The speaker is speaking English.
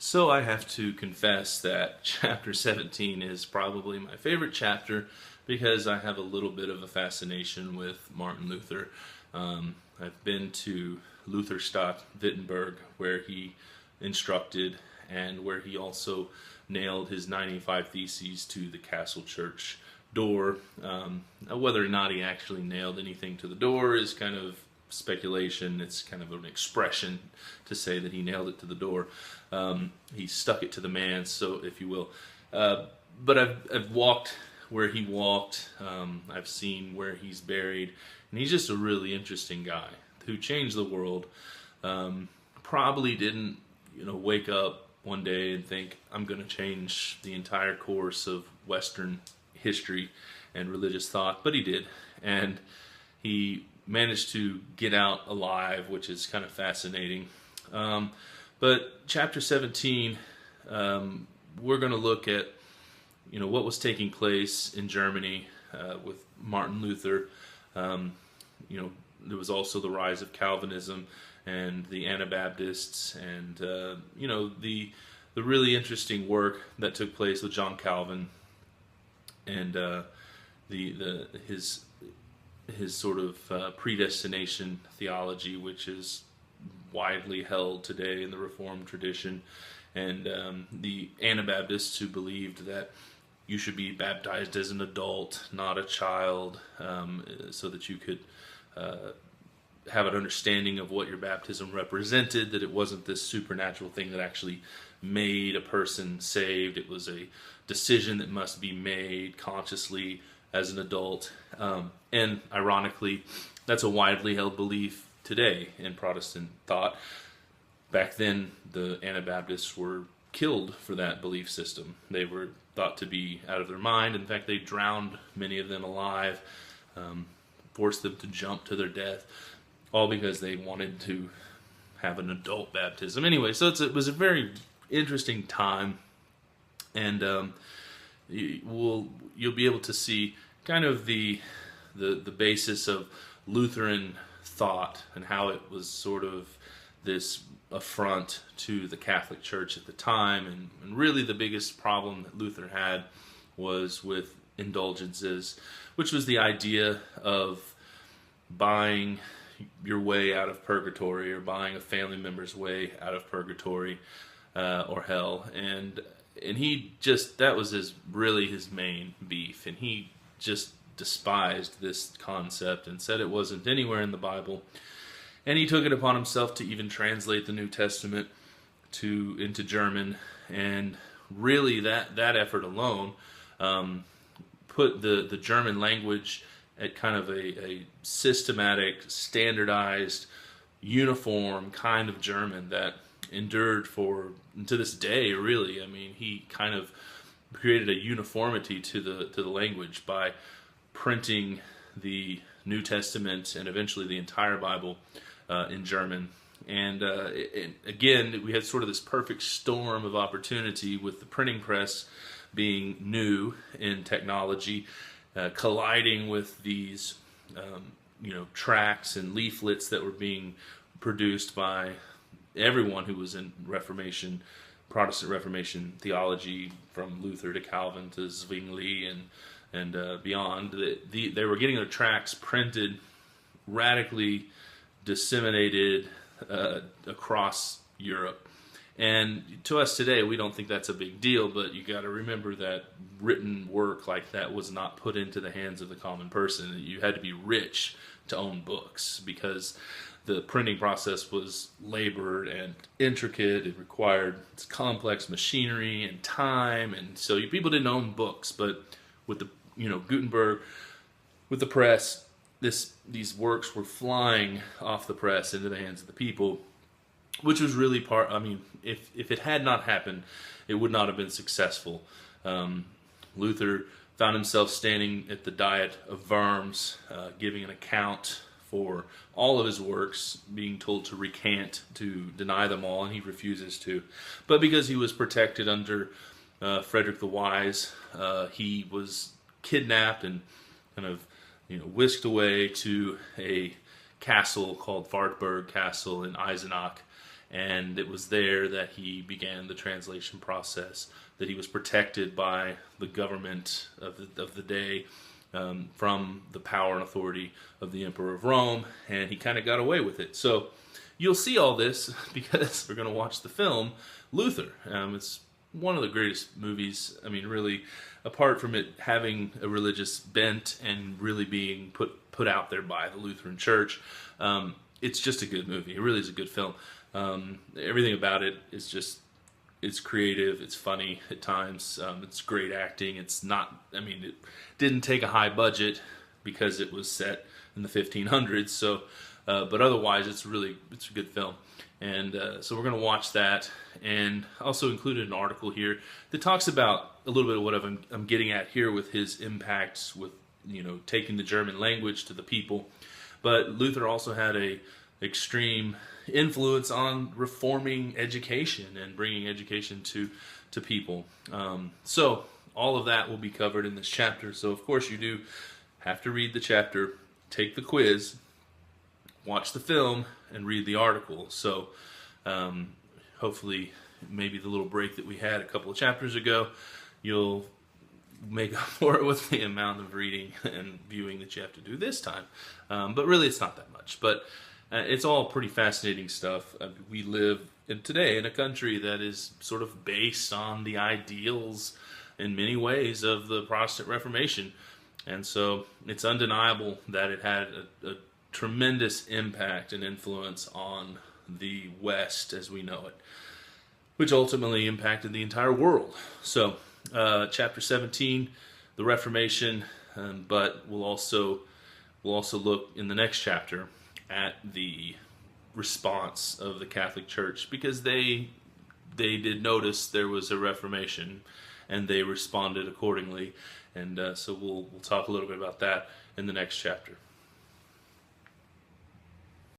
So I have to confess that chapter 17 is probably my favorite chapter because I have a little bit of a fascination with Martin Luther. I've been to Lutherstadt, Wittenberg, where he instructed and where he also nailed his 95 Theses to the castle church door. Whether or not he actually nailed anything to the door is kind of speculation. It's kind of an expression to say that he nailed it to the door. He stuck it to the man, so if you will. But I've walked where he walked. I've seen where he's buried, and he's just a really interesting guy who changed the world. Probably didn't, wake up one day and think, I'm going to change the entire course of Western history and religious thought, but he did, and he managed to get out alive, which is kind of fascinating. But chapter 17, we're going to look at, what was taking place in Germany with Martin Luther. There was also the rise of Calvinism and the Anabaptists, and the really interesting work that took place with John Calvin and his sort of predestination theology, which is widely held today in the Reformed tradition, and the Anabaptists who believed that you should be baptized as an adult, not a child, so that you could have an understanding of what your baptism represented, that it wasn't this supernatural thing that actually made a person saved. It was a decision that must be made consciously as an adult. And ironically, that's a widely held belief today in Protestant thought. Back then, the Anabaptists were killed for that belief system. They were thought to be out of their mind. In fact, they drowned many of them alive, forced them to jump to their death, all because they wanted to have an adult baptism. Anyway, so it was a very interesting time, and you'll be able to see kind of the basis of Lutheran thought and how it was sort of this affront to the Catholic Church at the time, and really the biggest problem that Luther had was with indulgences, which was the idea of buying your way out of purgatory, or buying a family member's way out of purgatory or hell, and he just, that was really his main beef, and he just despised this concept and said it wasn't anywhere in the Bible. And he took it upon himself to even translate the New Testament into German, and really that effort alone put the German language at kind of a systematic, standardized, uniform kind of German that endured to this day, really. I mean, he kind of created a uniformity to the language by printing the New Testament and eventually the entire Bible in German. And again, we had sort of this perfect storm of opportunity with the printing press being new in technology, colliding with these tracts and leaflets that were being produced by everyone who was in Protestant Reformation theology, from Luther to Calvin to Zwingli and beyond. They were getting their tracts printed, radically disseminated across Europe. And to us today, we don't think that's a big deal, but you got to remember that written work like that was not put into the hands of the common person. You had to be rich to own books, because the printing process was labored and intricate. It required complex machinery and time, and so people didn't own books. But with the Gutenberg, with the press, these works were flying off the press into the hands of the people, which was really if it had not happened, it would not have been successful. Luther found himself standing at the Diet of Worms, giving an account for all of his works, being told to recant, to deny them all, and he refuses to. But because he was protected under Frederick the Wise, he was kidnapped and kind of whisked away to a castle called Wartburg Castle in Eisenach, and it was there that he began the translation process, that he was protected by the government of the day from the power and authority of the Emperor of Rome, and he kind of got away with it. So you'll see all this because we're going to watch the film Luther. It's one of the greatest movies. I mean, really, apart from it having a religious bent and really being put out there by the Lutheran Church, it's just a good movie. It really is a good film. Everything about it is just, it's creative, it's funny at times, it's great acting. It's not, I mean, it didn't take a high budget because it was set in the 1500s, so, but otherwise it's a good film. And so we're going to watch that, and I also included an article here that talks about a little bit of what I'm getting at here with his impacts with, taking the German language to the people. But Luther also had a extreme influence on reforming education and bringing education to people. So all of that will be covered in this chapter. So of course you do have to read the chapter, take the quiz, watch the film, and read the article. So hopefully maybe the little break that we had a couple of chapters ago, you'll make up for it with the amount of reading and viewing that you have to do this time. But really it's not that much. But it's all pretty fascinating stuff. We live today in a country that is sort of based on the ideals in many ways of the Protestant Reformation. And so it's undeniable that it had a tremendous impact and influence on the West as we know it, which ultimately impacted the entire world. So chapter 17, the Reformation, but we'll also look in the next chapter at the response of the Catholic Church, because they did notice there was a Reformation and they responded accordingly. And so we'll talk a little bit about that in the next chapter.